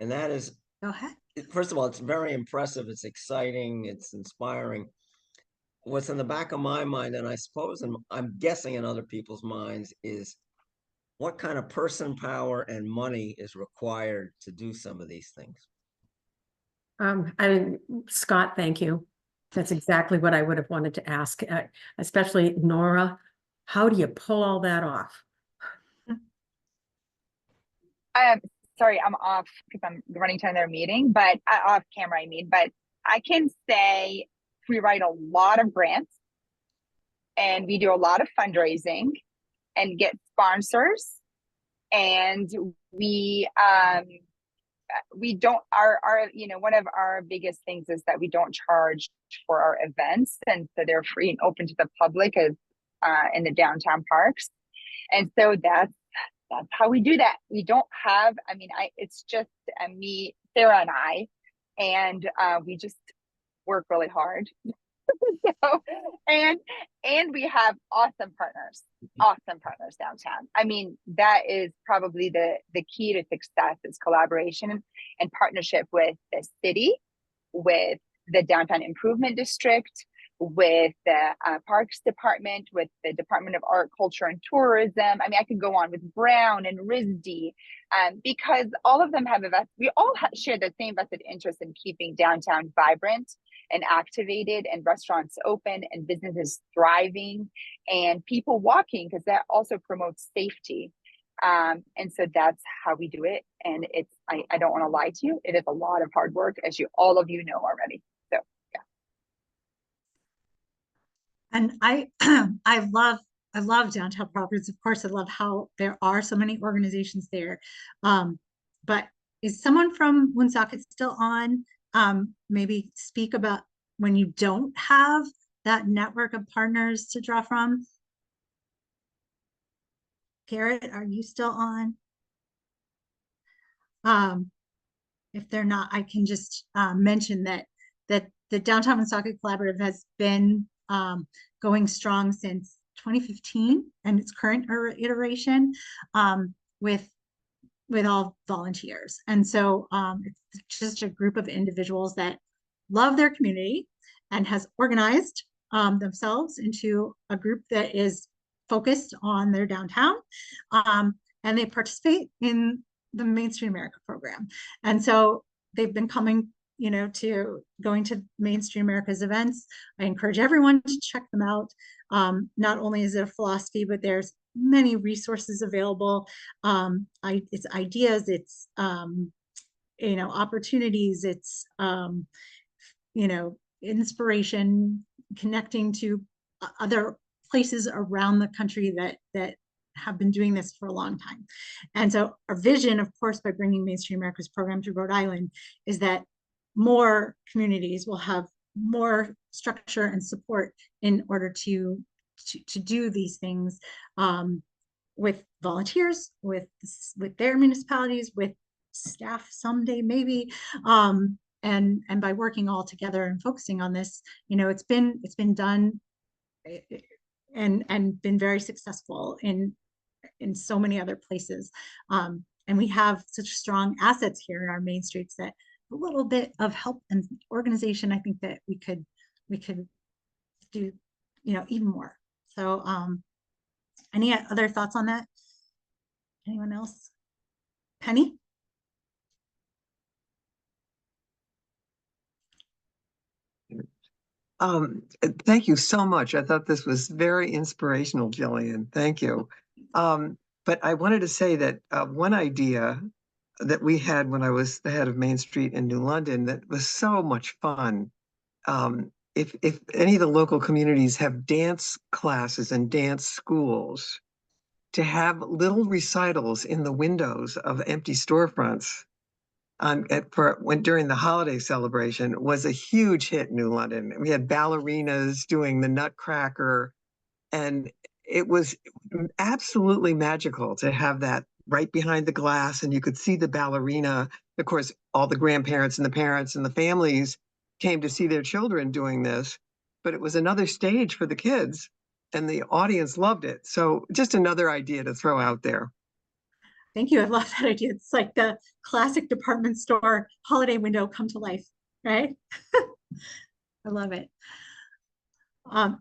F: and that is,
A: go ahead.
F: First of all, it's very impressive. It's exciting. It's inspiring. What's in the back of my mind, and I suppose I'm guessing in other people's minds, is what kind of person power and money is required to do some of these things?
D: Scott, thank you. That's exactly what I would have wanted to ask, especially Nora. How do you pull all that off?
E: Sorry, I'm off because I'm running to another meeting, but off camera, I mean, but I can say we write a lot of grants and we do a lot of fundraising and get sponsors, and we don't, one of our biggest things is that we don't charge for our events, and so they're free and open to the public as in the downtown parks. And so that's how we do that. We don't have, it's just me, Sarah and I, and we just work really hard. So, and we have awesome partners downtown. I mean, that is probably the key to success is collaboration and partnership with the city, with the Downtown Improvement District, with the Parks Department, with the Department of Art, Culture, and Tourism. I mean, I could go on with Brown and RISD, because all of them have we all share the same vested interest in keeping downtown vibrant and activated, and restaurants open, and businesses thriving, and people walking, because that also promotes safety. And so that's how we do it. And it's, I don't want to lie to you, it is a lot of hard work, as all of you know already. So yeah.
A: And I love downtown properties. Of course, I love how there are so many organizations there. But is someone from Woonsocket still on? Maybe speak about when you don't have that network of partners to draw from. Garrett, are you still on? If they're not, I can just mention that the Downtown Woonsocket Collaborative has been going strong since 2015 and its current iteration, with all volunteers. And so it's just a group of individuals that love their community and has organized themselves into a group that is focused on their downtown, and they participate in the Main Street America program. And so they've been coming, to going to Main Street America's events. I encourage everyone to check them out. Not only is it a philosophy, but there's many resources available. It's ideas, it's you know, opportunities, it's, you know, inspiration, connecting to other places around the country that have been doing this for a long time. And so our vision, of course, by bringing Mainstream America's program to Rhode Island, is that more communities will have more structure and support in order to do these things, with volunteers, with their municipalities, with staff someday maybe, and by working all together and focusing on this. You know, it's been done, and been very successful in so many other places, and we have such strong assets here in our main streets that a little bit of help and organization, I think that we could do, you know, even more. So any other thoughts on that? Anyone else? Penny?
G: Thank you so much. I thought this was very inspirational, Jillian. Thank you. But I wanted to say that one idea that we had when I was the head of Main Street in New London that was so much fun. If any of the local communities have dance classes and dance schools, to have little recitals in the windows of empty storefronts during the holiday celebration was a huge hit in New London. We had ballerinas doing the Nutcracker, and it was absolutely magical to have that right behind the glass, and you could see the ballerina. Of course, all the grandparents and the parents and the families came to see their children doing this, but it was another stage for the kids, and the audience loved it. So just another idea to throw out there.
A: Thank you. I love that idea. It's like the classic department store holiday window come to life, right? I love it.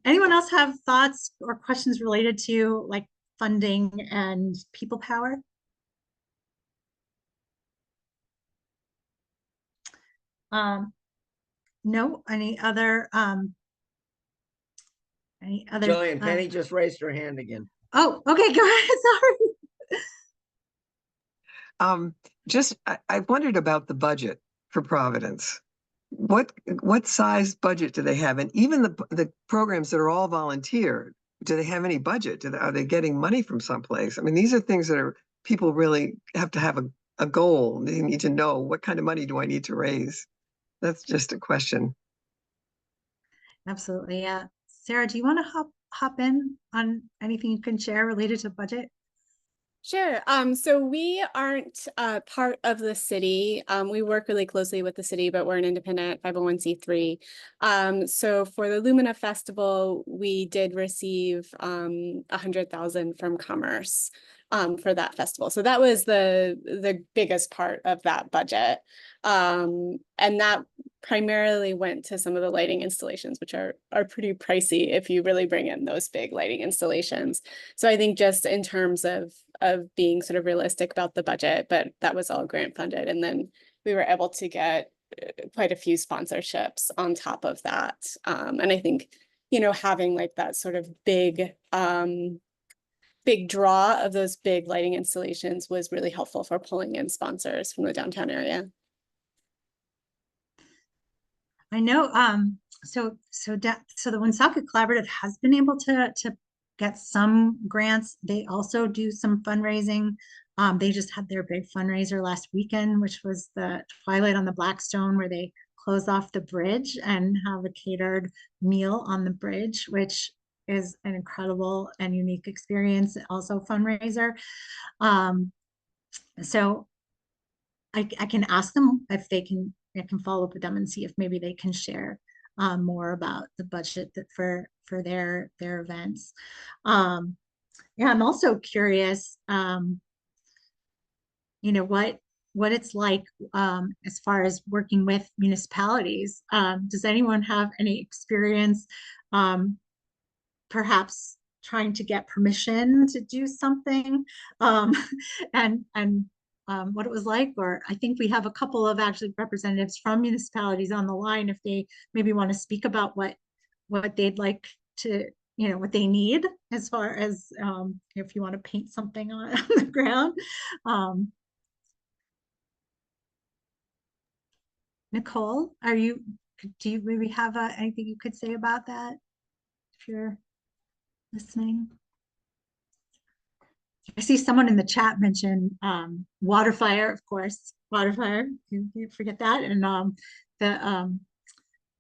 A: Anyone else have thoughts or questions related to like funding and people power? No, any other
F: Jillian, Penny just raised her hand again.
A: Oh, okay, go ahead. Sorry.
G: I wondered about the budget for Providence. What size budget do they have? And even the programs that are all volunteer, do they have any budget? Are they getting money from someplace? I mean, these are things that people really have to have a goal. They need to know, what kind of money do I need to raise? That's just a question.
A: Absolutely, yeah. Sarah, do you want to hop in on anything you can share related to budget?
H: Sure. So we aren't part of the city. We work really closely with the city, but we're an independent 501c3. So for the Lumina Festival, we did receive $100,000 from Commerce for that festival. So that was the biggest part of that budget. And that primarily went to some of the lighting installations, which are pretty pricey if you really bring in those big lighting installations. So I think just in terms of being sort of realistic about the budget, but that was all grant funded. And then we were able to get quite a few sponsorships on top of that. And I think, you know, having like that sort of big draw of those big lighting installations was really helpful for pulling in sponsors from the downtown area.
A: I know, so the Woonsocket Collaborative has been able to get some grants. They also do some fundraising. They just had their big fundraiser last weekend, which was the Twilight on the Blackstone, where they close off the bridge and have a catered meal on the bridge, which is an incredible and unique experience, also fundraiser. So I can ask them if they can, I can follow up with them and see if maybe they can share more about the budget for their events. Yeah, I'm also curious, you know, what it's like as far as working with municipalities. Does anyone have any experience perhaps trying to get permission to do something, and what it was like? Or I think we have a couple of actually representatives from municipalities on the line, if they maybe want to speak about what they'd like to, you know, what they need as far as if you want to paint something on the ground. Nicole, do you maybe have anything you could say about that? If you're listening. I see someone in the chat mention water fire, of course, water fire. You forget that. And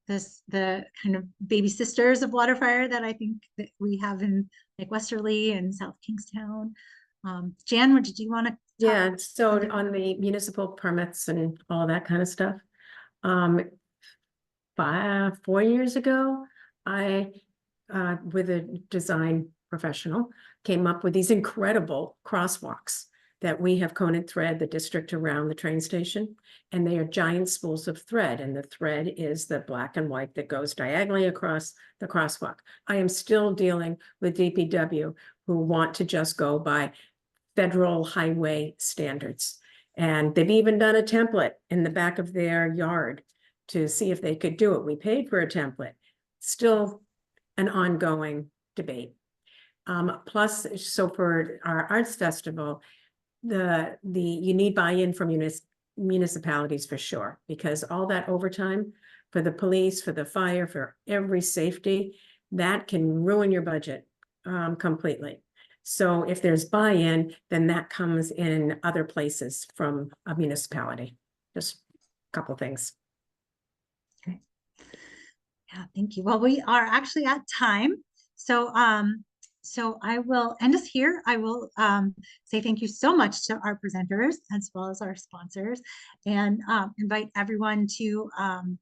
A: the kind of baby sisters of water fire that I think that we have in like Westerly and South Kingstown. Jan, what did you want to?
D: Yeah, so on the municipal permits and all that kind of stuff. 4 years ago, I, with a design professional, came up with these incredible crosswalks that we have coated thread the district around the train station. And they are giant spools of thread. And the thread is the black and white that goes diagonally across the crosswalk. I am still dealing with DPW who want to just go by federal highway standards. And they've even done a template in the back of their yard to see if they could do it. We paid for a template. Still an ongoing debate. Plus, so for our arts festival, you need buy-in from municipalities for sure, because all that overtime for the police, for the fire, for every safety, that can ruin your budget completely. So if there's buy-in, then that comes in other places from a municipality. Just a couple things.
A: Okay. Yeah, thank you. Well, we are actually at time. So so I will end us here. I will say thank you so much to our presenters as well as our sponsors, and invite everyone to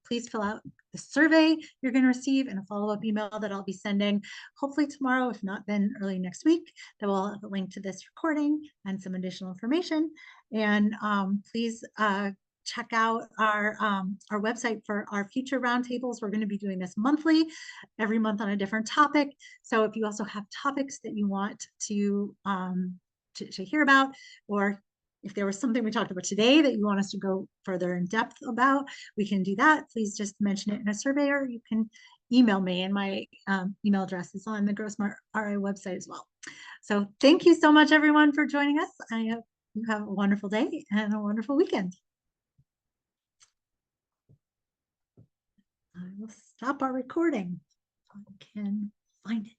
A: please fill out the survey you're going to receive and a follow-up email that I'll be sending hopefully tomorrow, if not then early next week, that will have a link to this recording and some additional information. And please check out our website for our future roundtables. We're going to be doing this monthly, every month on a different topic. So if you also have topics that you want to hear about, or if there was something we talked about today that you want us to go further in depth about, we can do that. Please just mention it in a survey, or you can email me, and my email address is on the GrowSmart RI website as well. So thank you so much, everyone, for joining us. I hope you have a wonderful day and a wonderful weekend. I will stop our recording so I can find it.